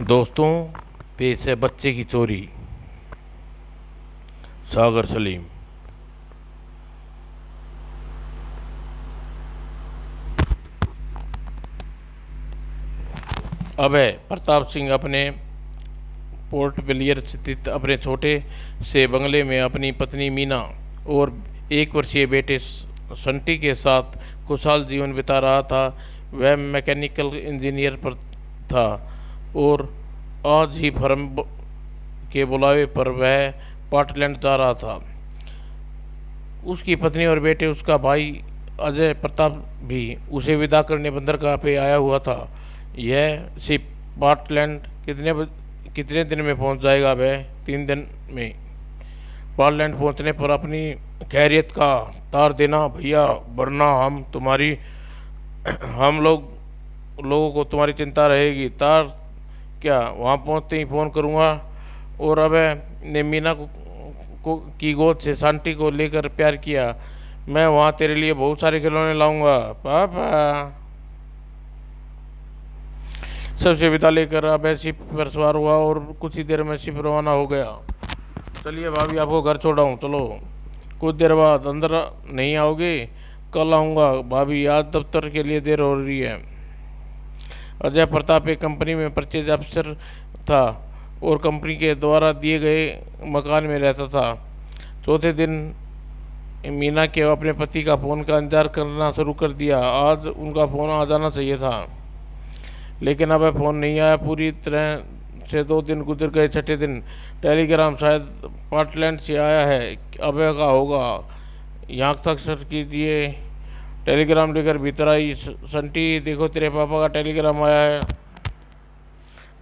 दोस्तों, पेश है बच्चे की चोरी। सागर सलीम। अभय प्रताप सिंह अपने पोर्ट ब्लेयर स्थित अपने छोटे से बंगले में अपनी पत्नी मीना और 1 वर्षीय बेटे संटी के साथ खुशहाल जीवन बिता रहा था। वह मैकेनिकल इंजीनियर पर था और आज ही फर्म के बुलावे पर वह पार्टलैंड जा रहा था। उसकी पत्नी और बेटे, उसका भाई अजय प्रताप भी उसे विदा करने बंदरगाह पे आया हुआ था। यह शिप पार्टलैंड कितने दिन में पहुंच जाएगा? वह 3 दिन में। पार्टलैंड पहुंचने पर अपनी खैरियत का तार देना भैया, वरना हम लोगों को तुम्हारी चिंता रहेगी। तार क्या, वहाँ पहुँचते ही फ़ोन करूँगा। और अबे ने मीना की गोद से सांटी को लेकर प्यार किया। मैं वहाँ तेरे लिए बहुत सारे खिलौने लाऊंगा पापा। सबसे विदा लेकर अबे शिप पर सवार हुआ और कुछ ही देर में शिप रवाना हो गया। चलिए भाभी, आपको घर छोड़ाऊँ, चलो। कुछ देर बाद। अंदर नहीं आओगे? कल आऊँगा भाभी, आज दफ्तर के लिए देर हो रही है। अजय प्रताप एक कंपनी में परचेज अफसर था और कंपनी के द्वारा दिए गए मकान में रहता था। चौथे दिन मीना के अपने पति का फ़ोन का इंतजार करना शुरू कर दिया। आज उनका फ़ोन आ जाना चाहिए था, लेकिन अब फ़ोन नहीं आया। पूरी तरह से 2 दिन गुजर गए। छठे दिन टेलीग्राम शायद पार्टलैंड से आया है, अब का होगा। यहाँ तक सर कीजिए। टेलीग्राम लेकर भीतर आई। संटी, देखो तेरे पापा का टेलीग्राम आया है।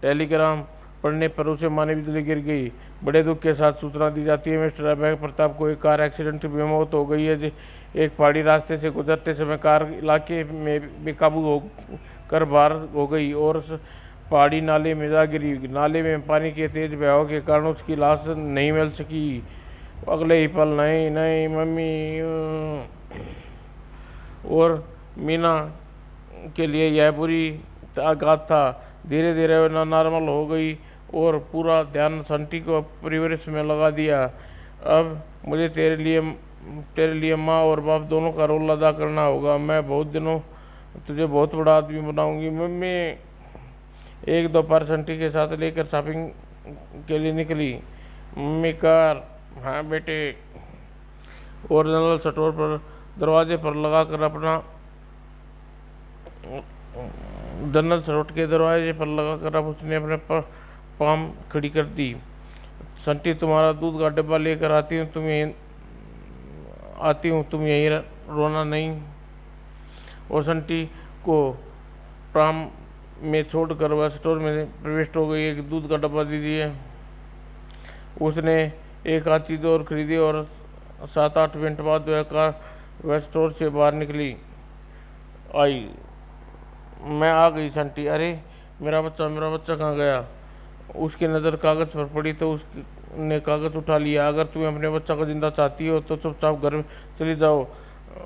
टेलीग्राम पढ़ने पर उसे माने बिजली गिर गई। बड़े दुख के साथ सूचना दी जाती है, मिस्टर अभय प्रताप को एक कार एक्सीडेंट में मौत हो गई है। एक पहाड़ी रास्ते से गुजरते समय कार इलाके में बेकाबू हो कर बाहर हो गई और पहाड़ी नाले में जा गिरी। नाले में पानी के तेज बहाव के कारण उसकी लाश नहीं मिल सकी। अगले ही पल नहीं नहीं मम्मी और मीना के लिए यह बुरी आघात था। धीरे धीरे वह नॉर्मल हो गई और पूरा ध्यान संटी को परिवेश में लगा दिया। अब मुझे तेरे लिए माँ और बाप दोनों का रोल अदा करना होगा। मैं बहुत दिनों तुझे बहुत बड़ा आदमी बनाऊंगी मम्मी। एक दोपहर संटी के साथ लेकर शॉपिंग के लिए निकली। Mummy car? हाँ बेटे। और जनरल स्टोर पर दरवाजे पर लगाकर अब उसने अपने पाम खड़ी कर दी। संटी, तुम्हारा दूध का डब्बा लेकर आती हूँ, तुम यहीं रोना नहीं। और संटी को पाम में छोड़कर वह स्टोर में प्रविष्ट हो गई। एक दूध का डब्बा दे दिए। उसने एक आध चीज़ और खरीदी और 7-8 मिनट बाद वह स्टोर से बाहर निकली आई। मैं आ गई संटी। अरे मेरा बच्चा कहाँ गया? उसकी नज़र कागज़ पर पड़ी तो उसने कागज़ उठा लिया। अगर तुम्हें अपने बच्चा को जिंदा चाहती हो तो चुपचाप घर चली जाओ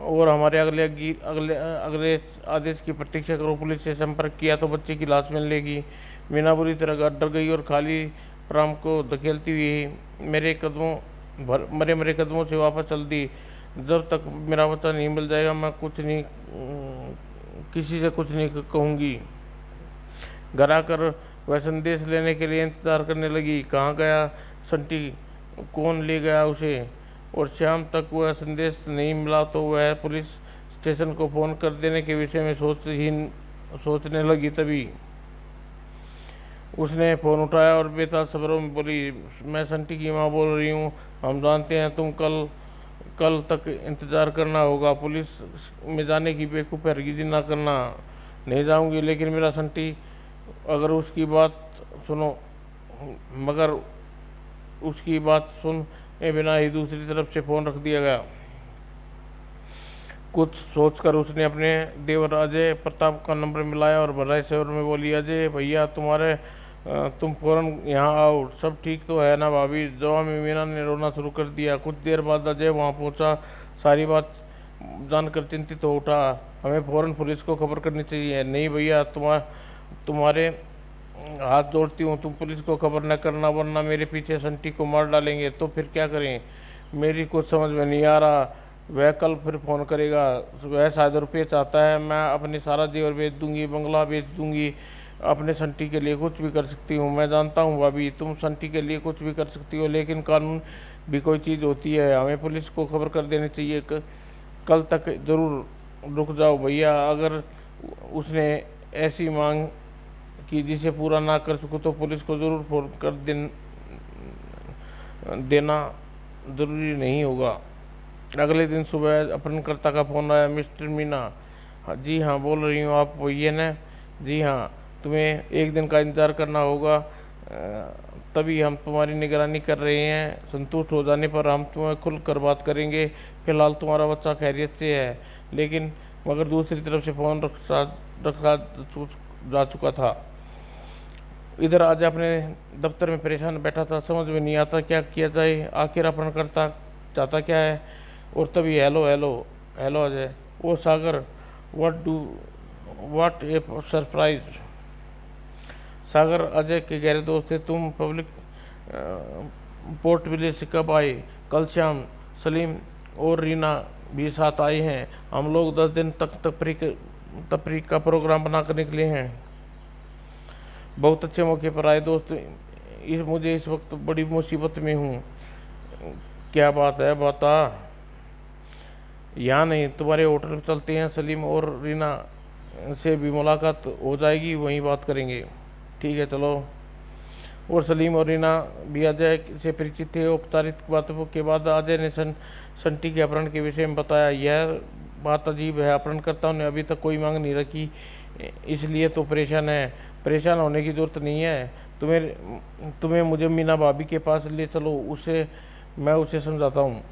और हमारे अगले आदेश की प्रतीक्षा करो। पुलिस से संपर्क किया तो बच्चे की लाश मिलेगी। मीना बुरी तरह डर गई और खाली प्राम को धकेलती हुई मरे मरे कदमों से वापस चल दी। जब तक मेरा बच्चा नहीं मिल जाएगा मैं किसी से कुछ नहीं कहूँगी। घर आकर वह संदेश लेने के लिए इंतज़ार करने लगी। कहाँ गया संटी? कौन ले गया उसे? और शाम तक वह संदेश नहीं मिला तो वह पुलिस स्टेशन को फ़ोन कर देने के विषय में सोचने लगी। तभी उसने फ़ोन उठाया और बेताज शब्दों में बोली, मैं संटी की माँ बोल रही हूँ। हम जानते हैं तुम कल तक इंतज़ार करना होगा। पुलिस में जाने की बेवकूफ़ हरगिज़ ना करना। नहीं जाऊंगी, लेकिन मेरा संटी, अगर उसकी बात सुनो मगर उसकी बात सुने बिना ही दूसरी तरफ से फ़ोन रख दिया गया। कुछ सोचकर उसने अपने देवर अजय प्रताप का नंबर मिलाया और भर्राई शहर में बोली, अजय भैया तुम फ़ौरन यहाँ आओ। सब ठीक तो है ना भाभी? जवाब में मीना ने रोना शुरू कर दिया। कुछ देर बाद अजय वहाँ पहुँचा। सारी बात जानकर चिंतित हो उठा। हमें फ़ौरन पुलिस को खबर करनी चाहिए। नहीं भैया, तुम्हारे हाथ जोड़ती हूँ, तुम पुलिस को खबर न करना, वरना मेरे पीछे संटी को मार डालेंगे। तो फिर क्या करें? मेरी कुछ समझ में नहीं आ रहा। वह कल फिर फ़ोन करेगा। वह शायद रुपये चाहता है। मैं अपनी सारा जेवर बेच दूंगी, बंगला बेच दूंगी, अपने संटी के लिए कुछ भी कर सकती हूँ। मैं जानता हूँ भाभी, तुम संटी के लिए कुछ भी कर सकती हो, लेकिन कानून भी कोई चीज़ होती है। हमें पुलिस को खबर कर देनी चाहिए। कल तक ज़रूर रुक जाओ भैया। अगर उसने ऐसी मांग की जिसे पूरा ना कर सकूँ तो पुलिस को ज़रूर फ़ोन कर देना ज़रूरी नहीं होगा। अगले दिन सुबह अपहरणकर्ता का फ़ोन आया। मिस्टर मीना। हाँ जी, हाँ बोल रही हूँ, आप वही है ना? जी हाँ, तुम्हें एक दिन का इंतज़ार करना होगा, तभी हम तुम्हारी निगरानी कर रहे हैं। संतुष्ट हो जाने पर हम तुम्हें खुल कर बात करेंगे। फिलहाल तुम्हारा बच्चा खैरियत से है, लेकिन मगर दूसरी तरफ से फ़ोन रखा जा चुका था। इधर आज अपने दफ्तर में परेशान बैठा था, समझ में नहीं आता क्या किया जाए। आखिर अपहरणकर्ता चाहता क्या है? और तभी hello hello hello Ajay. Oh Sagar, what a surprise. Sagar Ajay के गहरे दोस्त थे। तुम पब्लिक पोर्ट विले से कब आए? कल शाम। सलीम और रीना भी साथ आए हैं। हम लोग 10 दिन तक तफरी का प्रोग्राम बनाकर निकले हैं। बहुत अच्छे मौके पर आए दोस्त। मुझे इस वक्त बड़ी मुसीबत में हूँ। क्या बात है, बता। यहाँ नहीं, तुम्हारे होटल चलते हैं। सलीम और रीना से भी मुलाकात हो जाएगी, वहीं बात करेंगे। ठीक है, चलो। और सलीम और रीना भी अजय से परिचित थे। औपचारिक बातों के बाद अजय ने संटी के अपहरण के विषय में बताया। यह बात अजीब है, अपहरणकर्ताओं ने अभी तक कोई मांग नहीं रखी, इसलिए तो परेशान है। परेशान होने की ज़रूरत नहीं है। तुम्हें मुझे मीना भाभी के पास ले चलो, मैं उसे समझाता हूँ।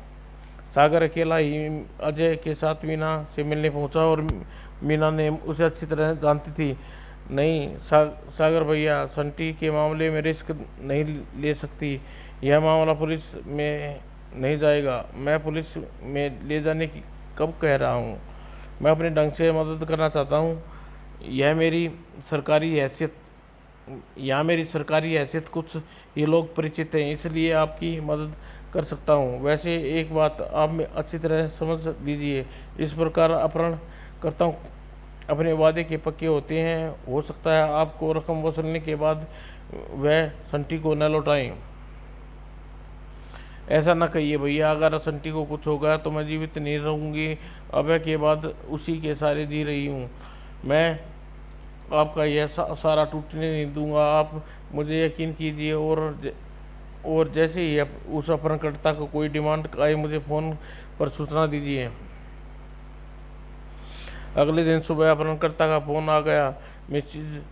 सागर अकेला ही अजय के साथ मीना से मिलने पहुंचा, और मीना ने उसे अच्छी तरह जानती थी। नहीं सागर भैया, संटी के मामले में रिस्क नहीं ले सकती। यह मामला पुलिस में नहीं जाएगा। मैं पुलिस में ले जाने की कब कह रहा हूँ? मैं अपने ढंग से मदद करना चाहता हूँ। यह मेरी सरकारी हैसियत मेरी सरकारी हैसियत कुछ ये लोग परिचित हैं, इसलिए आपकी मदद कर सकता हूँ। वैसे एक बात आप में अच्छी तरह समझ लीजिए, इस प्रकार अपहरण करता हूँ अपने वादे के पक्के होते हैं। हो सकता है आपको रकम वसूलने के बाद वह संटी को न लौटाएं। ऐसा ना कहिए भैया, अगर संटी को कुछ हो गया तो मैं जीवित नहीं रहूँगी। अभय के बाद उसी के सारे जी रही हूँ। मैं आपका यह सारा टूटने नहीं दूंगा। आप मुझे यकीन कीजिए। और जैसे ही उस अपहरणकर्ता को कोई डिमांड आए, मुझे फ़ोन पर सूचना दीजिए। अगले दिन सुबह अपहरणकर्ता का फ़ोन आ गया। मिसिज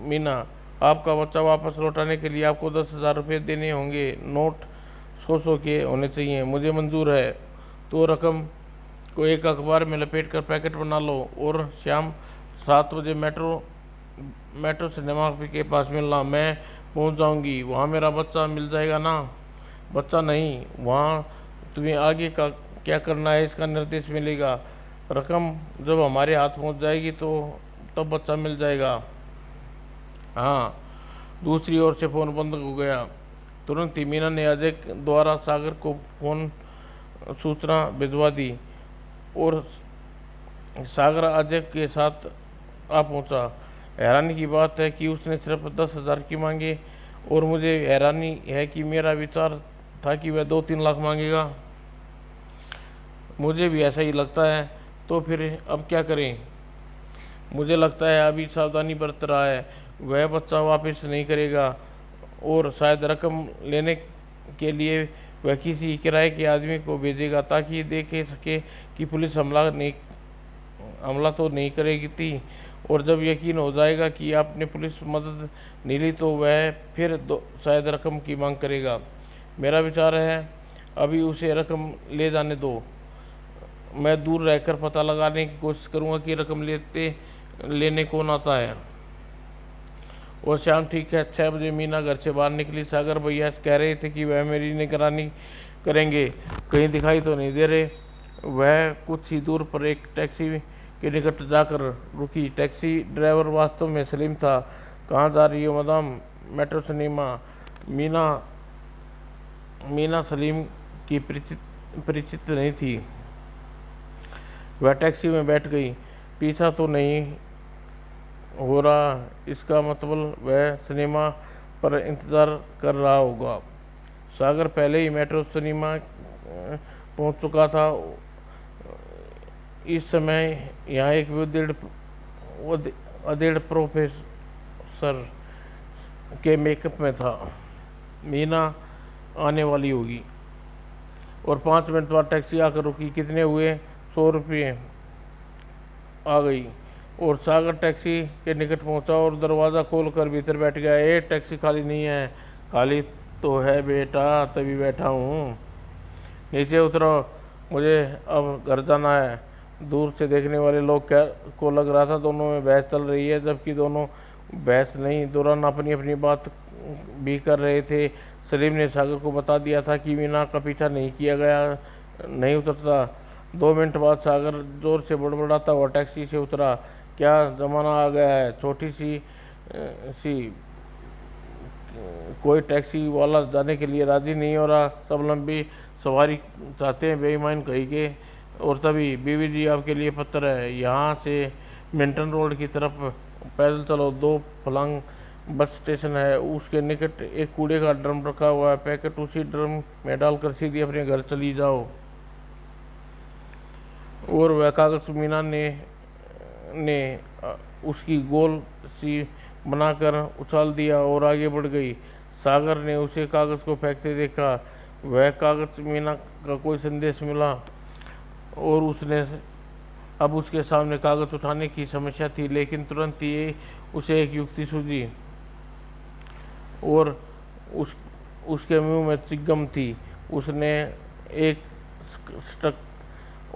मीना, आपका बच्चा वापस लौटाने के लिए आपको 10,000 रुपये देने होंगे। नोट 100 के होने चाहिए। मुझे मंजूर है। तो रकम को एक अखबार में लपेट कर पैकेट बना लो और शाम 7 बजे मेट्रो सिनेमा के पास मिलना। मैं पहुंच जाऊंगी। वहाँ मेरा बच्चा मिल जाएगा ना? बच्चा नहीं, वहाँ तुम्हें आगे का क्या करना है इसका निर्देश मिलेगा। रकम जब हमारे हाथ पहुंच जाएगी तो तब बच्चा मिल जाएगा। हाँ। दूसरी ओर से फ़ोन बंद हो गया। तुरंत ही मीना ने अजय द्वारा सागर को फ़ोन सूचना भिजवा दी, और सागर अजय के साथ आ पहुंचा। हैरानी की बात है कि उसने सिर्फ 10,000 की मांगे, और मुझे हैरानी है कि मेरा विचार था कि वह 2-3 लाख मांगेगा। मुझे भी ऐसा ही लगता है। तो फिर अब क्या करें? मुझे लगता है अभी सावधानी बरत रहा है। वह बच्चा वापस नहीं करेगा, और शायद रकम लेने के लिए वह किसी किराए के आदमी को भेजेगा, ताकि देख सके कि पुलिस हमला तो नहीं करेगी थी। और जब यकीन हो जाएगा कि आपने पुलिस मदद नहीं ली तो वह फिर शायद रकम की मांग करेगा। मेरा विचार है अभी उसे रकम ले जाने दो। मैं दूर रहकर पता लगाने की कोशिश करूंगा कि रकम लेने कौन आता है। और शाम ठीक है 6 बजे मीना घर से बाहर निकली। सागर भैया कह रहे थे कि वह मेरी निगरानी करेंगे। कहीं दिखाई तो नहीं दे रहे। वह कुछ ही दूर पर एक टैक्सी के निकट जाकर रुकी। टैक्सी ड्राइवर वास्तव में सलीम था। कहाँ जा रही हो madam? Metro cinema. Meena Meena Salim की परिचित नहीं थी। वह टैक्सी में बैठ गई। पीछा तो नहीं हो रहा, इसका मतलब वह सिनेमा पर इंतज़ार कर रहा होगा। सागर पहले ही मेट्रो सिनेमा पहुंच चुका था। इस समय यहाँ एक अधेड़ प्रोफेसर के मेकअप में था। मीना आने वाली होगी। और 5 मिनट बाद टैक्सी आकर रुकी। कितने हुए? 100 रुपये। आ गई। और सागर टैक्सी के निकट पहुंचा और दरवाज़ा खोलकर भीतर बैठ गया। टैक्सी खाली नहीं है। खाली तो है बेटा, तभी बैठा हूँ। नीचे उतरो, मुझे अब घर जाना है। दूर से देखने वाले लोग को लग रहा था दोनों में बहस चल रही है, जबकि दोनों बहस नहीं, दौरान अपनी अपनी बात भी कर रहे थे। सलीम ने सागर को बता दिया था कि मीना का पीछा नहीं किया गया, नहीं उतरता। 2 मिनट बाद सागर जोर से बड़बड़ाता हुआ टैक्सी से उतरा। क्या ज़माना आ गया है, छोटी सी कोई टैक्सी वाला जाने के लिए राज़ी नहीं हो रहा, सब लंबी सवारी चाहते हैं, बेईमान कही के। और तभी बीवी जी आपके लिए पत्र है, यहाँ से मिल्टन रोड की तरफ पैदल चलो, 2 फलांग बस स्टेशन है, उसके निकट एक कूड़े का ड्रम रखा हुआ है, पैकेट उसी ड्रम में डालकर सीधे अपने घर चली जाओ। और वह कागज़ मीना ने उसकी गोल सी बनाकर उछाल दिया और आगे बढ़ गई। सागर ने उसे कागज़ को फेंकते देखा। वह कागज़ मीना का कोई संदेश मिला और अब उसके सामने कागज़ उठाने की समस्या थी, लेकिन तुरंत ही उसे एक युक्ति सूझी और उसके मुंह में चिंगम थी। उसने एक स्टक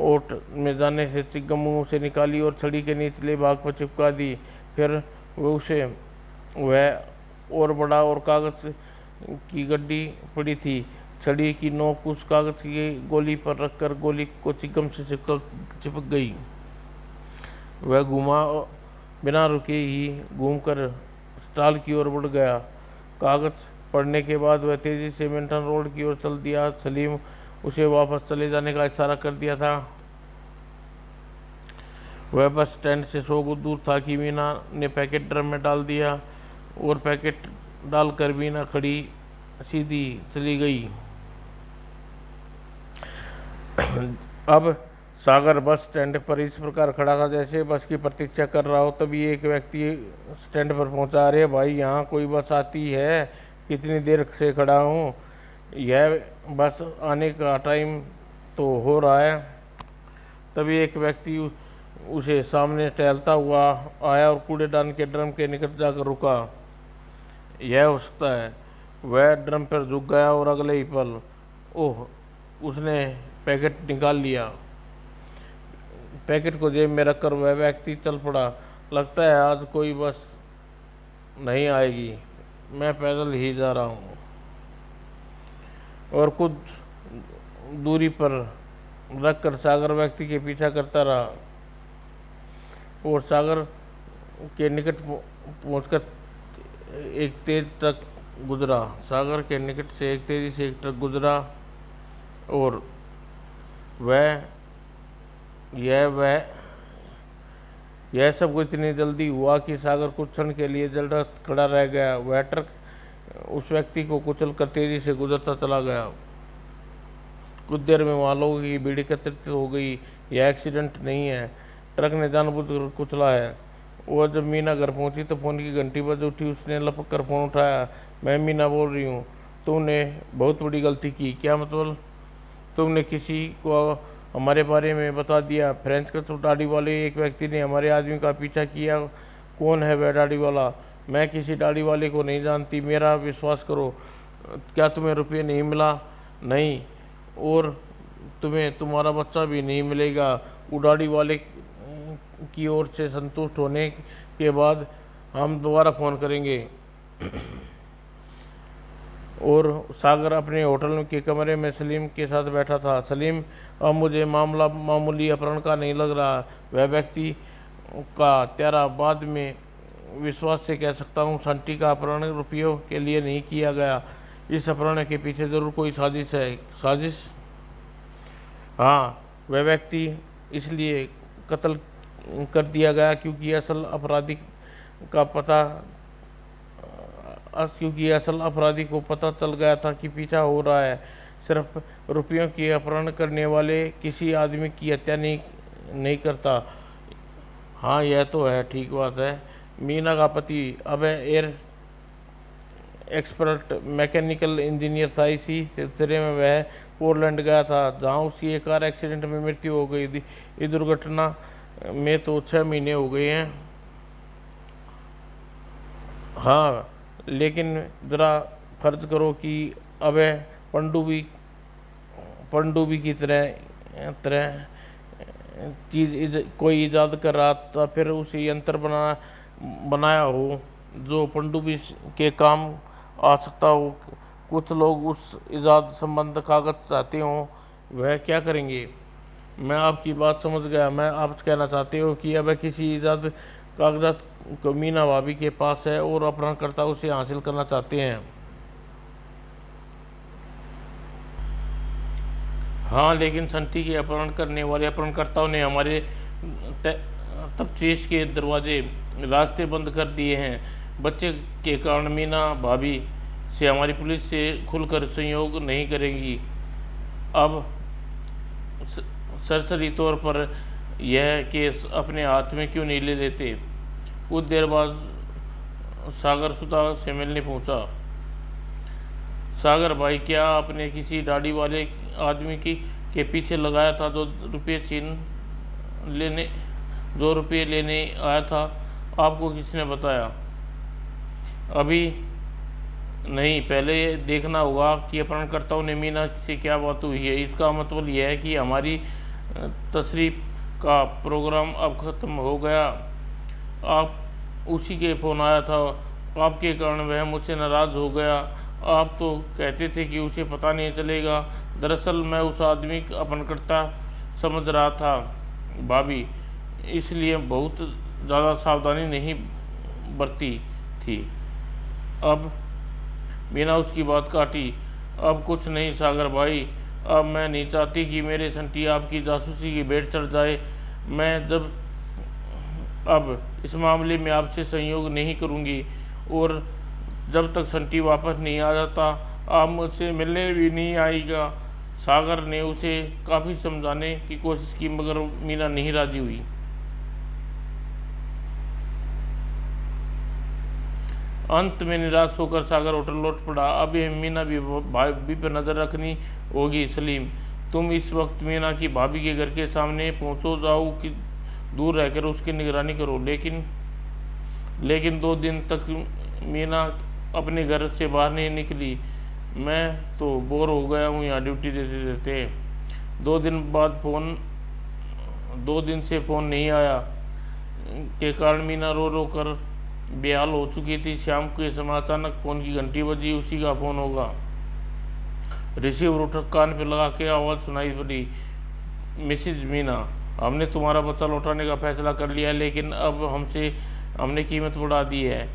ओट में जाने से चिंगम मुंह से निकाली और छड़ी के निचले भाग पर चिपका दी। फिर वह और बड़ा और कागज़ की गड्डी पड़ी थी। छड़ी की नोक उस कागज़ की गोली पर रखकर गोली को चिंगम से चिपक गई। वह बिना रुके ही घूमकर स्टॉल की ओर बढ़ गया। कागज़ पढ़ने के बाद वह तेज़ी से मिल्टन रोड की ओर चल दिया। सलीम उसे वापस चले जाने का इशारा कर दिया था। वह बस स्टैंड से 100 गज दूर था कि मीना ने पैकेट ड्रम में डाल दिया और पैकेट डालकर मीना खड़ी सीधी चली गई। अब सागर बस स्टैंड पर इस प्रकार खड़ा था जैसे बस की प्रतीक्षा कर रहा हो। तभी एक व्यक्ति स्टैंड पर पहुंचा। अरे भाई, यहाँ कोई बस आती है? कितनी देर से खड़ा हूँ, यह बस आने का टाइम तो हो रहा है। तभी एक व्यक्ति उसे सामने टहलता हुआ आया और कूड़ेदान के ड्रम के निकट जाकर रुका। यह हो सकता है। वह ड्रम पर झुक गया और अगले ही पल उसने पैकेट निकाल लिया। पैकेट को जेब में रखकर वह व्यक्ति चल पड़ा। लगता है आज कोई बस नहीं आएगी, मैं पैदल ही जा रहा हूँ। और कुछ दूरी पर रखकर सागर व्यक्ति के पीछा करता रहा और सागर के निकट पहुंचकर एक तेज ट्रक गुजरा। सागर के निकट से एक तेजी से एक ट्रक गुजरा और यह सब कुछ इतनी जल्दी हुआ कि सागर कुछ क्षण के लिए जलता खड़ा रह गया। वह ट्रक उस व्यक्ति को कुचल कर तेजी से गुजरता चला गया। कुछ देर में वहाँ लोगों की भीड़ एकत्रित हो गई। यह एक्सीडेंट नहीं है, ट्रक ने जानबूझकर कुचला है। और जब मीना घर पहुंची तो फ़ोन की घंटी बज उठी। उसने लपक कर फ़ोन उठाया। मैं मीना बोल रही हूँ। तुमने बहुत बड़ी गलती की। क्या मतलब? तुमने किसी को हमारे बारे में बता दिया। फ्रेंच का तो दाढ़ी वाले एक व्यक्ति ने हमारे आदमी का पीछा किया। कौन है वह दाढ़ी वाला? मैं किसी दाढ़ी वाले को नहीं जानती, मेरा विश्वास करो। क्या तुम्हें रुपये नहीं मिला? नहीं, और तुम्हें तुम्हारा बच्चा भी नहीं मिलेगा। वो दाढ़ी वाले की ओर से संतुष्ट होने के बाद हम दोबारा फ़ोन करेंगे। और सागर अपने होटल के कमरे में सलीम के साथ बैठा था। सलीम, अब मुझे मामला मामूली अपहरण का नहीं लग रहा। वह व्यक्ति का त्यारा बाद में विश्वास से कह सकता हूँ संटी का अपहरण रुपयों के लिए नहीं किया गया। इस अपहरण के पीछे जरूर कोई साजिश है। साजिश? हाँ, वह व्यक्ति इसलिए कत्ल कर दिया गया क्योंकि असल अपराधी को पता चल गया था कि पीछा हो रहा है। सिर्फ रुपयों की अपहरण करने वाले किसी आदमी की हत्या नहीं करता। हाँ, यह तो है, ठीक बात है। मीना का पति अब एयर एक्सपर्ट मैकेनिकल इंजीनियर था। इसी सिलसिले में वह पोलैंड गया था, जहां उसकी एक कार एक्सीडेंट में मृत्यु हो गई थी। इस दुर्घटना में तो 6 महीने हो गए हैं। हाँ, लेकिन ज़रा फर्ज करो कि अब पनडुब्बी की तरह तरह कोई ईजाद कर रहा था, फिर उसे यंत्र बनाया हो जो पनडुब्बी के काम आ सकता हो। कुछ लोग उस ईजाद संबंध कागज चाहते हो, वह क्या करेंगे? मैं आपकी बात समझ गया। मैं आप कहना चाहते हो कि अब किसी ईजाद कागजात को मीना भाभी के पास है और अपहरणकर्ता उसे हासिल करना चाहते हैं। हाँ, लेकिन संटी के अपहरण करने वाले अपहरणकर्ताओं ने हमारे तफ्तीश के रास्ते बंद कर दिए हैं। बच्चे के कारण मीना भाभी से हमारी पुलिस से खुलकर सहयोग नहीं करेगी। अब सरसरी तौर पर यह केस अपने हाथ में क्यों नहीं ले लेते? कुछ देर बाद सागर सुधा से मिलने पहुंचा। सागर भाई, क्या आपने किसी दाढ़ी वाले आदमी के पीछे लगाया था जो रुपये लेने आया था? आपको किसने बताया? अभी नहीं, पहले देखना होगा कि अपहरणकर्ताओं ने मीना से क्या बात हुई है। इसका मतलब यह है कि हमारी तशरीफ का प्रोग्राम अब ख़त्म हो गया। आप उसी के फ़ोन आया था, आपके कारण वह मुझसे नाराज़ हो गया। आप तो कहते थे कि उसे पता नहीं चलेगा। दरअसल मैं उस आदमी का अपहरणकर्ता समझ रहा था भाभी, इसलिए बहुत ज़्यादा सावधानी नहीं बरती थी। अब मीना उसकी बात काटी। अब कुछ नहीं सागर भाई, अब मैं नहीं चाहती कि मेरे संटी आपकी जासूसी की भेंट चढ़ जाए। मैं अब इस मामले में आपसे सहयोग नहीं करूंगी, और जब तक संटी वापस नहीं आ जाता आप मुझसे मिलने भी नहीं आएगा। सागर ने उसे काफ़ी समझाने की कोशिश की, मगर मीना नहीं राजी हुई। अंत में निराश होकर सागर होटल लौट पड़ा। अब मीना भी भाभी पर नज़र रखनी होगी। सलीम, तुम इस वक्त मीना की भाभी के घर के सामने पहुंचो जाओ कि दूर रहकर उसकी निगरानी करो। लेकिन 2 दिन तक मीना अपने घर से बाहर नहीं निकली। मैं तो बोर हो गया हूँ यहाँ ड्यूटी देते देते। 2 दिन से फ़ोन नहीं आया के कारण मीना रो रो कर बेहाल हो चुकी थी। शाम के समय अचानक फ़ोन की घंटी बजी। उसी का फ़ोन होगा। रिसीवर उठ कान पे लगा के आवाज़ सुनाई पड़ी, मिसिज मीना, हमने तुम्हारा बच्चा लौटाने का फैसला कर लिया है, लेकिन अब हमने कीमत बढ़ा दी है।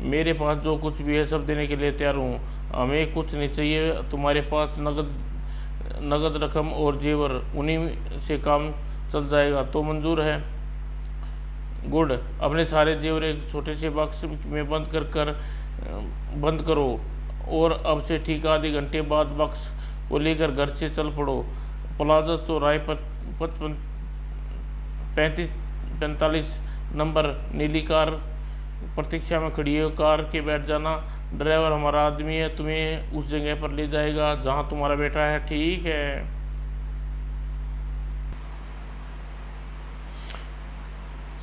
मेरे पास जो कुछ भी है सब देने के लिए तैयार हूँ। हमें कुछ नहीं चाहिए। तुम्हारे पास नगद रकम और जेवर, उन्हीं से काम चल जाएगा तो मंजूर है? गुड। अपने सारे जेवर एक छोटे से बॉक्स में बंद करो और अब से ठीक आधे घंटे बाद बॉक्स को लेकर घर से चल पड़ो। प्लाजा चौराहे पर 45 नंबर नीली कार प्रतीक्षा में खड़ी है। कार के बैठ जाना। ड्राइवर हमारा आदमी है, तुम्हें उस जगह पर ले जाएगा जहां तुम्हारा बेटा है। ठीक है।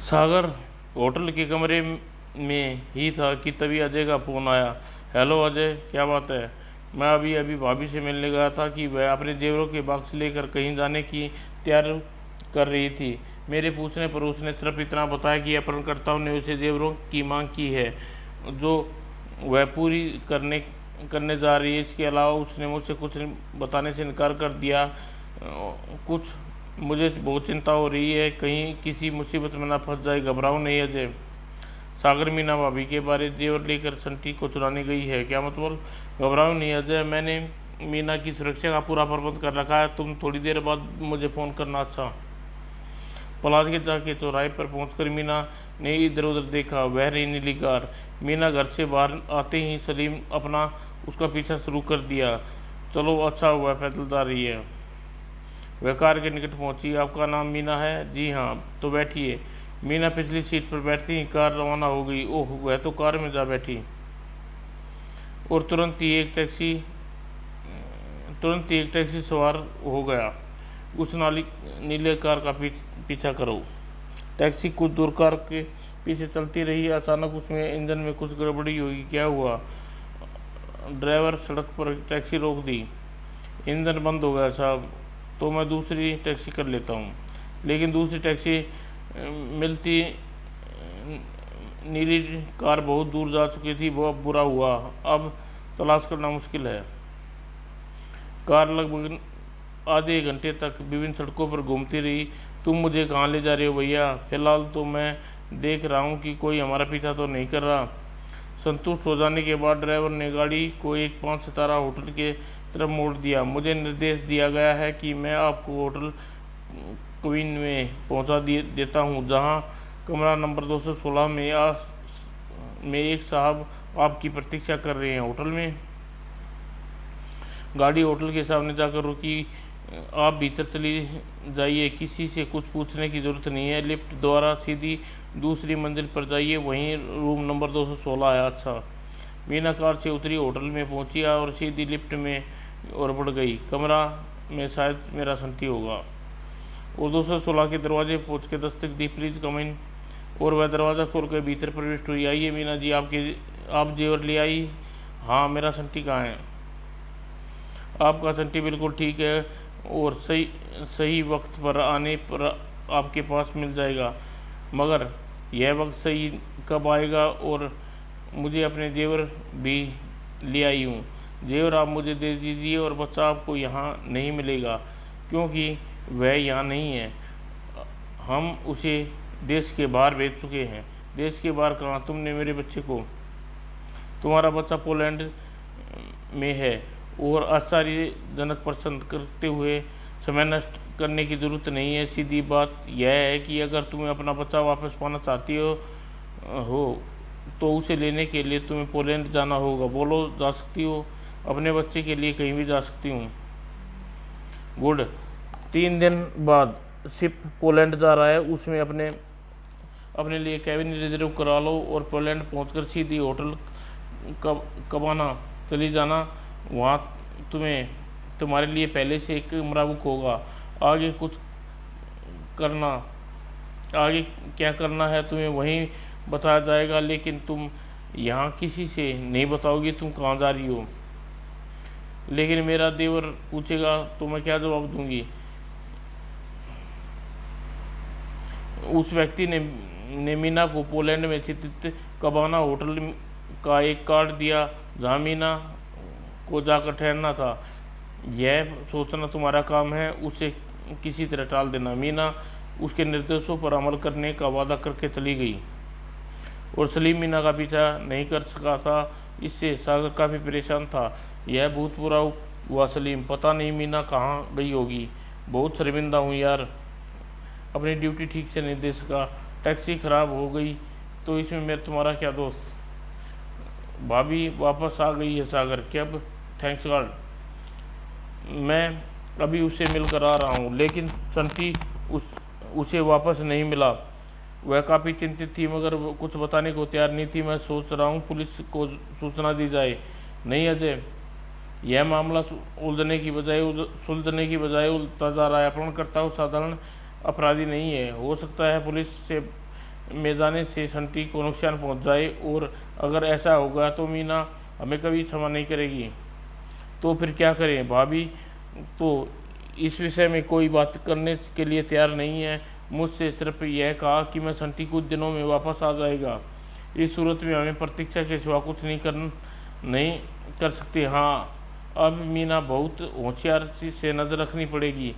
सागर होटल के कमरे में ही था कि तभी अजय का फ़ोन आया। हेलो अजय, क्या बात है? मैं अभी भाभी से मिलने गया था कि वह अपने जेवरों के बॉक्स लेकर कहीं जाने की तैयारी कर रही थी। मेरे पूछने पर उसने सिर्फ इतना बताया कि अपहरणकर्ताओं ने उसे जेवरों की मांग की है जो वह पूरी करने जा रही है। इसके अलावा उसने मुझसे कुछ बताने से इनकार कर दिया। मुझे बहुत चिंता हो रही है, कहीं किसी मुसीबत में ना फंस जाए। घबराओ नहीं अजय, सागर मीना भाभी के बारे जेवर लेकर संटी को चुराने गई है। क्या मतलब? घबराओ नहीं अजय, मैंने मीना की सुरक्षा का पूरा प्रबंध कर रखा है। तुम थोड़ी देर बाद मुझे फ़ोन करना। अच्छा। पलाश के जाके चौराहे पर पहुंचकर मीना ने इधर उधर देखा। वह रही नीली कार। मीना घर से बाहर आते ही सलीम अपना उसका पीछा शुरू कर दिया। चलो अच्छा हुआ पैदल जा रही है। वह कार के निकट पहुंची। आपका नाम मीना है? जी हाँ। तो बैठिए। मीना पिछली सीट पर बैठती ही कार रवाना हो गई। ओह, वह तो कार में जा बैठी और तुरंत ही एक टैक्सी सवार हो गया। उस नीले कार का पीछा करो। टैक्सी कुछ दूर कार के पीछे चलती रही। अचानक उसमें इंजन में कुछ गड़बड़ी हुई। क्या हुआ? ड्राइवर सड़क पर टैक्सी रोक दी। इंजन बंद हो गया साहब। तो मैं दूसरी टैक्सी कर लेता हूँ। लेकिन दूसरी टैक्सी मिलती नीली कार बहुत दूर जा चुकी थी। बहुत बुरा हुआ, अब तलाश करना मुश्किल है। कार लगभग आधे घंटे तक विभिन्न सड़कों पर घूमती रही। तुम मुझे कहाँ ले जा रहे हो भैया? फिलहाल तो मैं देख रहा हूँ कि कोई हमारा पीछा तो नहीं कर रहा। संतुष्ट हो जाने के बाद ड्राइवर ने गाड़ी को एक 5 सितारा होटल के तरफ मोड़ दिया। मुझे निर्देश दिया गया है कि मैं आपको होटल क्वीन में पहुंचा देता हूं, जहां कमरा नंबर 216 में एक साहब आपकी प्रतीक्षा कर रहे हैं। होटल में? गाड़ी होटल के सामने जाकर रुकी। आप भीतर चली जाइए, किसी से कुछ पूछने की ज़रूरत नहीं है। लिफ्ट द्वारा सीधी दूसरी मंजिल पर जाइए, वहीं रूम नंबर 216 है। अच्छा। मीना कार से उतरी, होटल में पहुंची और सीधी लिफ्ट में और बढ़ गई। कमरा में शायद मेरा संटी होगा। और 216 के दरवाजे पहुँच के दस्तक दी। प्लीज़ कम इन। और वह दरवाज़ा खोल कर भीतर प्रविष्ट हुई। आइए मीना जी, आप जेवर ले आई? हाँ। मेरा संटी कहाँ है? आपका संटी बिल्कुल ठीक है और सही वक्त पर आने पर आपके पास मिल जाएगा। मगर यह वक्त सही कब आएगा? और मुझे अपने जेवर भी ले आई हूँ। जेवर आप मुझे दे दीजिए और बच्चा आपको यहाँ नहीं मिलेगा, क्योंकि वह यहाँ नहीं है। हम उसे देश के बाहर भेज चुके हैं। देश के बाहर कहाँ? तुमने मेरे बच्चे को? तुम्हारा बच्चा पोलैंड में है और आश्चर्यजनक प्रश्न करते हुए समय नष्ट करने की ज़रूरत नहीं है। सीधी बात यह है कि अगर तुम्हें अपना बच्चा वापस पाना चाहती हो तो उसे लेने के लिए तुम्हें पोलैंड जाना होगा। बोलो, जा सकती हो? अपने बच्चे के लिए कहीं भी जा सकती हूँ। गुड। 3 दिन बाद शिप पोलैंड जा रहा है। उसमें अपने लिए कैबिन रिजर्व करा लो और पोलैंड पहुंचकर सीधी होटल कबाना चली जाना। वहाँ तुम्हारे लिए पहले से एक कमरा बुक होगा। आगे क्या करना है तुम्हें वहीं बताया जाएगा, लेकिन तुम यहाँ किसी से नहीं बताओगी तुम कहाँ जा रही हो। लेकिन मेरा देवर पूछेगा तो मैं क्या जवाब दूंगी? उस व्यक्ति ने मीना को पोलैंड में स्थित कबाना होटल का एक कार्ड दिया, जहाँ मीना को जाकर ठहरना था। यह सोचना तुम्हारा काम है, उसे किसी तरह टाल देना। मीना उसके निर्देशों पर अमल करने का वादा करके चली गई और सलीम मीना का पीछा नहीं कर सका था। इससे सागर काफ़ी परेशान था। यह बहुत बुरा हुआ सलीम, पता नहीं मीना कहाँ गई होगी। बहुत शर्मिंदा हूँ यार, अपनी ड्यूटी ठीक से नहीं दे सका। टैक्सी खराब हो गई तो इसमें मेरा तुम्हारा क्या दोष? भाभी वापस आ गई है सागर के, अब थैंक्स गॉड। मैं अभी उससे मिलकर आ रहा हूँ, लेकिन संटी उसे वापस नहीं मिला। वह काफ़ी चिंतित थी, मगर वो कुछ बताने को तैयार नहीं थी। मैं सोच रहा हूँ पुलिस को सूचना दी जाए। नहीं अजय, यह मामला सुलझने की बजाय उलझता जा रहा है। अपहरणकर्ता साधारण अपराधी नहीं है। हो सकता है पुलिस से में जाने से संटी को नुकसान पहुंच जाए, और अगर ऐसा होगा तो मीना हमें कभी क्षमा नहीं करेगी। तो फिर क्या करें? भाभी तो इस विषय में कोई बात करने के लिए तैयार नहीं है। मुझसे सिर्फ यह कहा कि मैं संटी कुछ दिनों में वापस आ जाएगा। इस सूरत में हमें प्रतीक्षा के सिवा कुछ नहीं कर सकते। हाँ, अब मीना बहुत होशियार से नज़र रखनी पड़ेगी।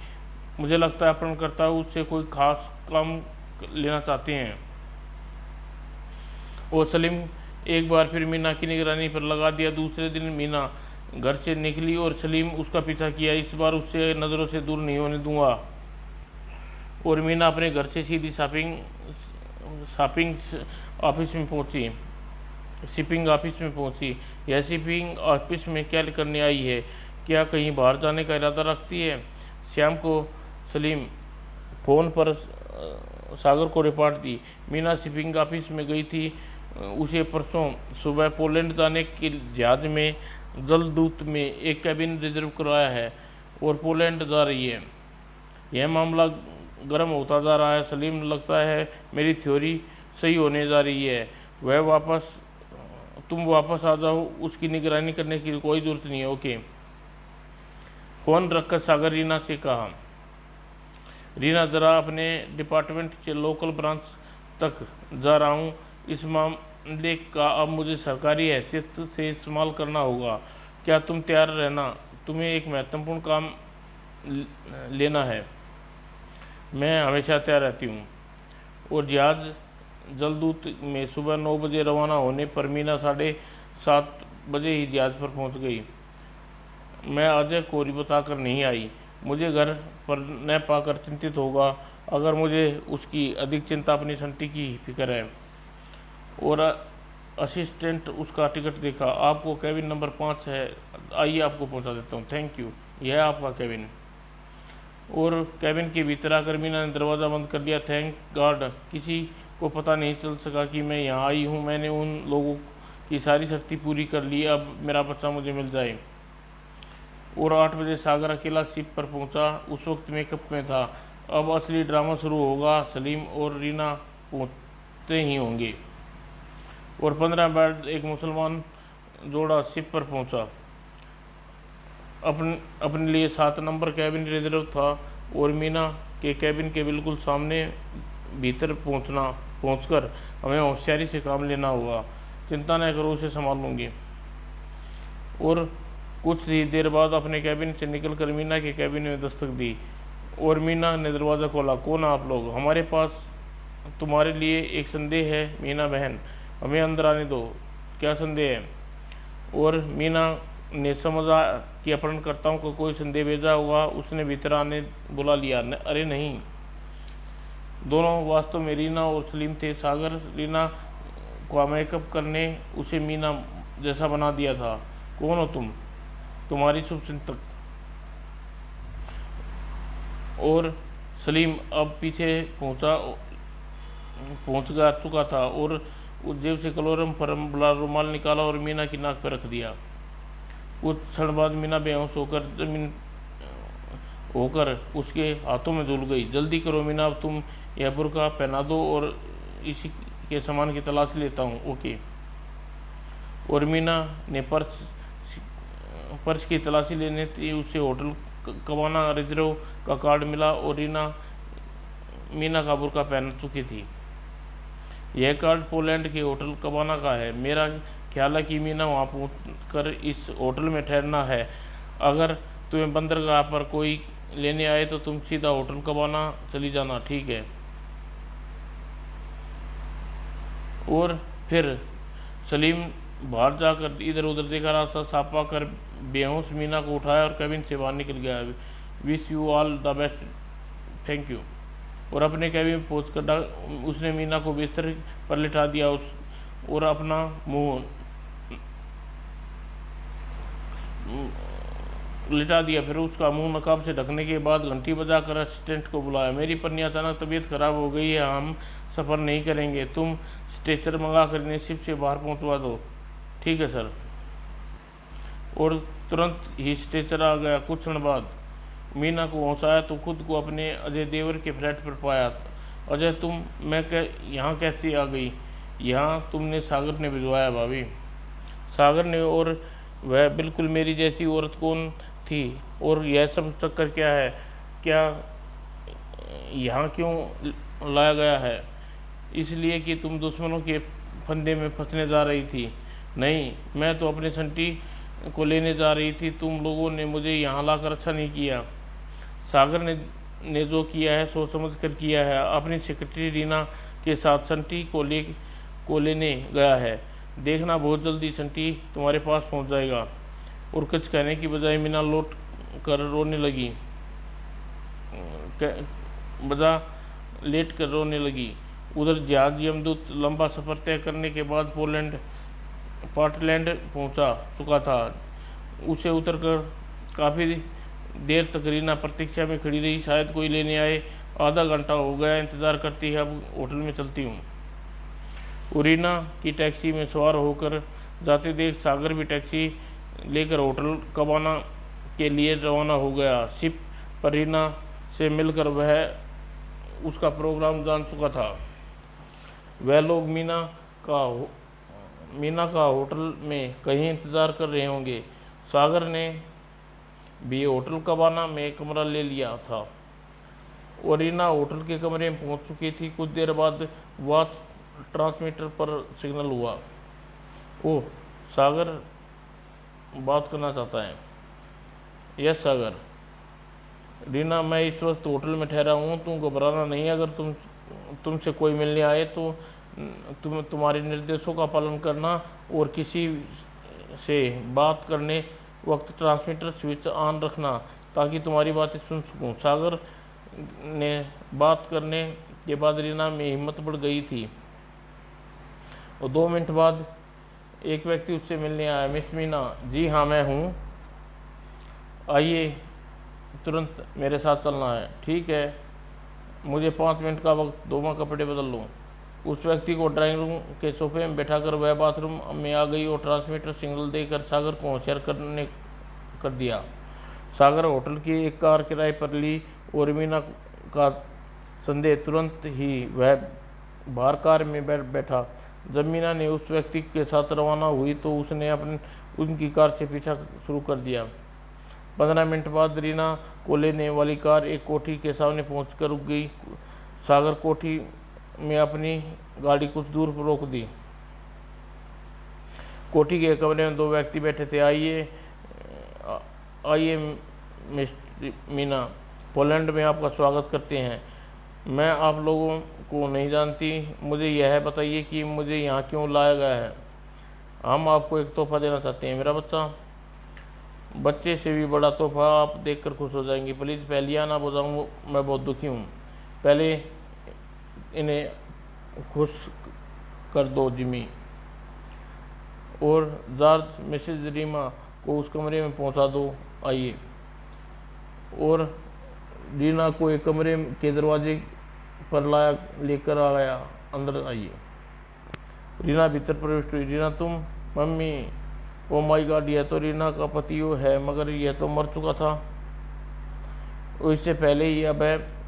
मुझे लगता है अपहरणकर्ता उससे कोई खास काम लेना चाहते हैं। और सलीम एक बार फिर मीना की निगरानी पर लगा दिया। दूसरे दिन मीना घर से निकली और सलीम उसका पीछा किया। इस बार उससे नज़रों से दूर नहीं होने दूंगा। और मीना अपने घर से सीधी शॉपिंग ऑफिस में पहुंची शिपिंग ऑफिस में पहुंची। यह शिपिंग ऑफिस में क्या करने आई है? क्या कहीं बाहर जाने का इरादा रखती है? शाम को सलीम फ़ोन पर सागर को रिपोर्ट दी। मीना शिपिंग ऑफिस में गई थी। उसे परसों सुबह पोलैंड जाने के जहाज में जलदूत में एक कैबिन रिजर्व कराया है और पोलैंड जा रही है। यह मामला गर्म होता जा रहा है। सलीम, लगता है मेरी थ्योरी सही होने जा रही है। तुम वापस आ जाओ। उसकी निगरानी करने की कोई ज़रूरत नहीं है। ओके। फ़ोन रखकर सागर रीना से कहा, रीना ज़रा अपने डिपार्टमेंट के लोकल ब्रांच तक जा रहा हूँ। इस मामले का अब मुझे सरकारी हैसियत से इस्तेमाल करना होगा। क्या तुम तैयार रहना? तुम्हें एक महत्वपूर्ण काम लेना है। मैं हमेशा तैयार रहती हूँ। और जहाज़ जलदूत में सुबह 9 बजे रवाना होने पर मीना 7:30 बजे ही जहाज़ पर पहुँच गई। मैं अजय को बताकर नहीं आई। मुझे घर पर न पाकर चिंतित होगा। अगर मुझे उसकी अधिक चिंता अपनी संटी की फिक्र है। और असिस्टेंट उसका टिकट देखा। आपको कैबिन नंबर 5 है, आइए आपको पहुंचा देता हूं। Thank you. यह है आपका कैबिन। और कैबिन के भीतर आकर मीना ने दरवाज़ा बंद कर दिया। थैंक गॉड, किसी को पता नहीं चल सका कि मैं यहाँ आई हूँ। मैंने उन लोगों की सारी शक्ति पूरी कर ली। अब मेरा बच्चा मुझे मिल जाए। और 8 बजे सागर अकेला शिप पर पहुंचा। उस वक्त मेकअप में था। अब असली ड्रामा शुरू होगा। सलीम और रीना पहुंचते ही होंगे। और 15 बाद एक मुसलमान जोड़ा शिप पर पहुंचा। अपने लिए 7 नंबर कैबिन रिजर्व था और मीना के कैबिन के बिल्कुल सामने भीतर पहुंचकर हमें होशियारी से काम लेना होगा। चिंता न करो, उसे संभाल लूँगी। और कुछ ही देर बाद अपने कैबिन से निकलकर मीना के कैबिन में दस्तक दी और मीना ने दरवाज़ा खोला। कौन आप लोग? हमारे पास तुम्हारे लिए एक संदेह है मीना बहन, हमें अंदर आने दो। क्या संदेह है? और मीना ने समझा कि अपहरणकर्ताओं को कोई संदेह भेजा होगा। उसने भीतर आने बुला लिया। अरे नहीं, दोनों वास्तव में रीना और सलीम थे। सागर रीना को मेकअप करने उसे मीना जैसा बना दिया था। कौन हो तुम? तुम्हारी शुभचिंतक। और सलीम अब पीछे पहुंच चुका था और उस जेब से क्लोरम पर रुमाल निकाला और मीना की नाक पर रख दिया। कुछ क्षण बाद मीना बेहोश होकर उसके हाथों में झूल गई। जल्दी करो मीना, अब तुम यह बुर्का पहना दो और इसी के सामान की तलाश लेता हूँ। ओके। और मीना ने पर्स की तलाशी लेने थी। उसे होटल कबाना रिजर्व का कार्ड मिला और मीना का बुर्का पहन चुकी थी। यह कार्ड पोलैंड के होटल कबाना का है। मेरा ख्याल है कि मीना वहाँ पहुँचकर इस होटल में ठहरना है। अगर तुम्हें बंदरगाह पर कोई लेने आए तो तुम सीधा होटल कबाना चली जाना, ठीक है? और फिर सलीम बाहर जाकर इधर उधर देखा। रास्ता साफ पाकर बेहोश मीना को उठाया और कैबिन से बाहर निकल गया। Wish you all the best, thank you. और अपने कैबिन में पहुँचकर उसने मीना को बिस्तर पर लिटा दिया और अपना मुंह लिटा दिया। फिर उसका मुंह नकाब से ढकने के बाद घंटी बजाकर असिस्टेंट को बुलाया। मेरी पत्नी अचानक तबीयत खराब हो गई है, हम सफ़र नहीं करेंगे। तुम स्ट्रेचर मंगा कर इन्हें शिप से बाहर पहुंचवा दो। ठीक है सर। और तुरंत ही स्ट्रेचर आ गया। कुछ क्षण बाद मीना को होश आया तो खुद को अपने अजय देवर के फ्लैट पर पाया। अजय, यहाँ कैसे आ गई? यहाँ तुमने सागर ने भिजवाया भाभी। सागर ने? और वह बिल्कुल मेरी जैसी औरत कौन थी? और यह सब चक्कर क्या है? क्या यहाँ क्यों लाया गया है? इसलिए कि तुम दुश्मनों के फंदे में फंसने जा रही थी। नहीं, मैं तो अपने संटी को लेने जा रही थी। तुम लोगों ने मुझे यहाँ लाकर अच्छा नहीं किया। सागर ने जो किया है सोच समझ कर किया है। अपनी सेक्रेटरी रीना के साथ संटी को को लेने गया है, देखना बहुत जल्दी सन्टी तुम्हारे पास पहुंच जाएगा। और कुछ कहने की बजाय मीना लौट कर रोने लगी लेट कर रोने लगी। उधर जहाज यमदूत लंबा सफ़र तय करने के बाद पोर्टलैंड पहुंचा चुका था। उसे उतरकर काफ़ी देर तक रीना प्रतीक्षा में खड़ी रही, शायद कोई लेने आए। आधा घंटा हो गया इंतज़ार करती है, अब होटल में चलती हूँ। रीना की टैक्सी में सवार होकर जाते देख सागर भी टैक्सी लेकर होटल कबाना के लिए रवाना हो गया। शिप पर रीना से मिलकर वह उसका प्रोग्राम जान चुका था। वह लोग मीना का होटल में कहीं इंतज़ार कर रहे होंगे। सागर ने भी होटल कबाना में कमरा ले लिया था और रीना होटल के कमरे में पहुंच चुकी थी। कुछ देर बाद वॉच ट्रांसमीटर पर सिग्नल हुआ। ओह, सागर बात करना चाहता है। यस सागर। रीना, मैं इस वक्त होटल में ठहरा हूँ, तुम घबराना नहीं। अगर तुमसे कोई मिलने आए तो तुम्हारे निर्देशों का पालन करना और किसी से बात करने वक्त ट्रांसमीटर स्विच ऑन रखना ताकि तुम्हारी बातें सुन सकूं। सागर ने बात करने के बाद रीना में हिम्मत बढ़ गई थी और 2 मिनट बाद एक व्यक्ति उससे मिलने आया। मिस मीना? जी हाँ, मैं हूँ। आइए, तुरंत मेरे साथ चलना है। ठीक है, मुझे 5 मिनट का वक्त दो, मैं कपड़े बदल लूँ। उस व्यक्ति को ड्राइंग रूम के सोफे में बैठाकर वह बाथरूम में आ गई और ट्रांसमीटर सिग्नल देकर सागर को होशियार कर दिया। सागर होटल की एक कार किराए पर ली और मीना का संदेह तुरंत ही वह बाहर कार में बैठा। जब मीना ने उस व्यक्ति के साथ रवाना हुई तो उसने उनकी कार से पीछा शुरू कर दिया। 15 मिनट बाद रीना को लेने वाली कार एक कोठी के सामने पहुंचकर रुक गई। सागर कोठी में अपनी गाड़ी कुछ दूर रोक दी। कोठी के कमरे में 2 व्यक्ति बैठे थे। आइए मिस्टर मीना, पोलैंड में आपका स्वागत करते हैं। मैं आप लोगों को नहीं जानती, मुझे यह बताइए कि मुझे यहाँ क्यों लाया गया है। हम आपको एक तोहफा देना चाहते हैं। मेरा बच्चे से भी बड़ा तोहफा, आप देखकर खुश हो जाएंगे। प्लीज़ पहलिया ना बजाऊँ, मैं बहुत दुखी हूँ। पहले इन्हें खुश कर दो जिमी। और जॉर्ज मिसेज रीमा को उस कमरे में पहुंचा दो। आइए। और रीना को एक कमरे के दरवाजे पर लेकर आ गया। अंदर आइए। रीना भीतर प्रवेश हुई। रीना, तुम? मम्मी, ओ माय गॉड, यह तो रीना का पति है, मगर यह तो मर चुका था। और इससे पहले ही अब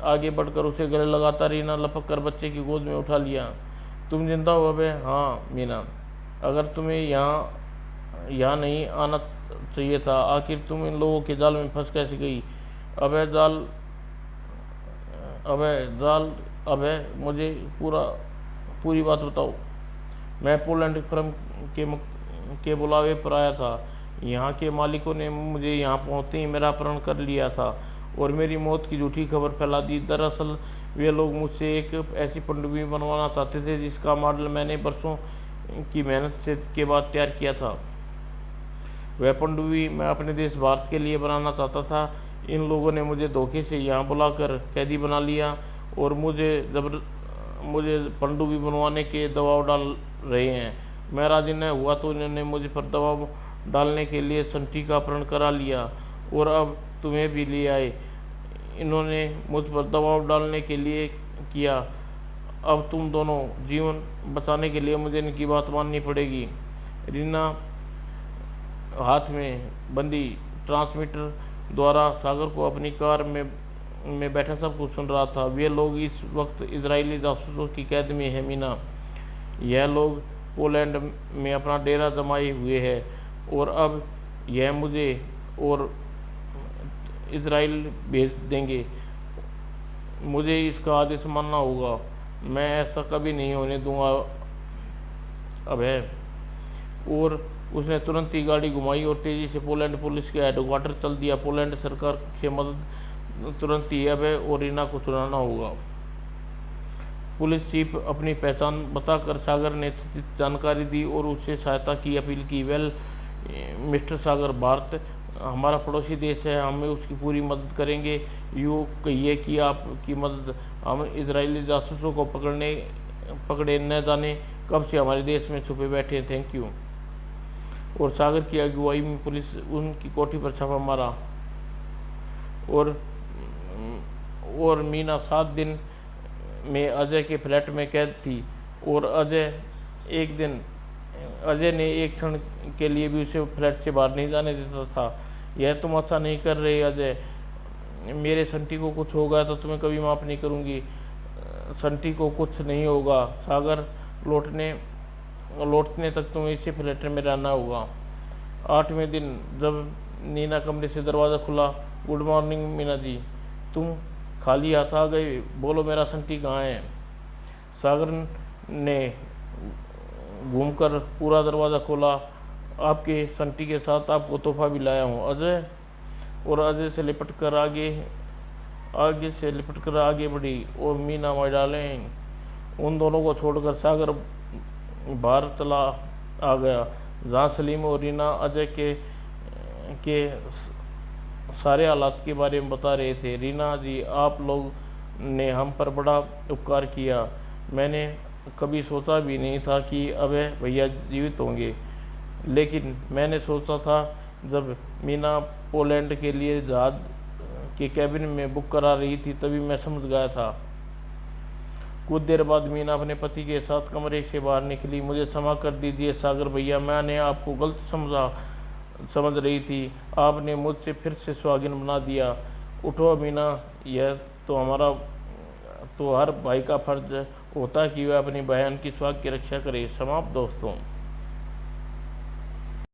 आगे बढ़कर उसे गले लगाता रीना लपक कर बच्चे की गोद में उठा लिया। तुम जिंदा हो अब? हाँ मीना, अगर तुम्हें यहाँ नहीं आना चाहिए था। आखिर तुम इन लोगों के जाल में फंस कैसे गई? मुझे पूरी बात बताओ। मैं पोलैंड फर्म के बुलावे पर आया था। यहाँ के मालिकों ने मुझे यहाँ पहुँचते ही मेरा अपहरण कर लिया था और मेरी मौत की झूठी खबर फैला दी। दरअसल वे लोग मुझसे एक ऐसी पनडुब्बी बनवाना चाहते थे जिसका मॉडल मैंने बरसों की मेहनत के बाद तैयार किया था। वह पनडुब्बी मैं अपने देश भारत के लिए बनाना चाहता था। इन लोगों ने मुझे धोखे से यहाँ बुलाकर कैदी बना लिया और मुझे पनडुब्बी बनवाने के दबाव डाल रहे हैं। मैं राजी न हुआ तो इन्होंने मुझे पर दबाव डालने के लिए संटी का अपहरण करा लिया और अब तुम्हें भी ले आए। इन्होंने मुझ पर दबाव डालने के लिए किया। अब तुम दोनों जीवन बचाने के लिए मुझे इनकी बात माननी पड़ेगी। रीना हाथ में बंदी ट्रांसमीटर द्वारा सागर को अपनी कार में बैठा सब कुछ सुन रहा था। वे लोग इस वक्त इजरायली जासूसों की कैद में है मीना। यह लोग पोलैंड में अपना डेरा जमाए हुए हैं और अब यह मुझे और इजराइल भेज देंगे। मुझे इसका आदेश मानना होगा। मैं ऐसा कभी नहीं होने दूंगा। अब है। और उसने तुरंत ही गाड़ी घुमाई और तेजी से पोलैंड पुलिस के हेडक्वार्टर चल दिया। पोलैंड सरकार की मदद तुरंत ही अब है और रीना को चुनाना होगा। पुलिस चीफ अपनी पहचान बताकर सागर ने जानकारी दी और उससे सहायता की अपील की। वेल मिस्टर सागर, भारत हमारा पड़ोसी देश है, हमें उसकी पूरी मदद करेंगे। यूँ कहिए कि आपकी मदद हम इजरायली जासूसों को पकड़े न जाने कब से हमारे देश में छुपे बैठे हैं। Thank you. और सागर की अगुवाई में पुलिस उनकी कोठी पर छापा मारा और मीना 7 दिन में अजय के फ्लैट में कैद थी। और अजय ने एक क्षण के लिए भी उसे फ्लैट से बाहर नहीं जाने देता था। यह तुम अच्छा नहीं कर रहे अजय, मेरे संटी को कुछ होगा तो तुम्हें कभी माफ़ नहीं करूँगी। संटी को कुछ नहीं होगा सागर, लौटने तक तुम्हें इसी फ्लैट में रहना होगा। 8वें दिन जब नीना कमरे से दरवाज़ा खुला, गुड मॉर्निंग मीना जी, तुम खाली हाथ आ गए, बोलो मेरा संटी कहाँ है। सागर ने घूमकर पूरा दरवाज़ा खोला, आपके संटी के साथ आपको तोहफा भी लाया हूँ अजय। और अजय से लिपट कर आगे बढ़ी। और मीना माय डार्लिंग, उन दोनों को छोड़कर सागर बाहर चला आ गया, जहाँ सलीम और रीना अजय के सारे हालात के बारे में बता रहे थे। रीना जी, आप लोग ने हम पर बड़ा उपकार किया, मैंने कभी सोचा भी नहीं था कि अभय भैया जीवित होंगे, लेकिन मैंने सोचा था जब मीना पोलैंड के लिए जहाज़ के कैबिन में बुक करा रही थी तभी मैं समझ गया था। कुछ देर बाद मीना अपने पति के साथ कमरे से बाहर निकली। मुझे क्षमा कर दीजिए सागर भैया, मैंने आपको गलत समझ रही थी, आपने मुझसे फिर से सुहागिन बना दिया। उठो मीना, यह तो हर भाई का फर्ज होता है कि वह अपनी बहन की सुहाग की रक्षा करे। समाप्त दोस्तों।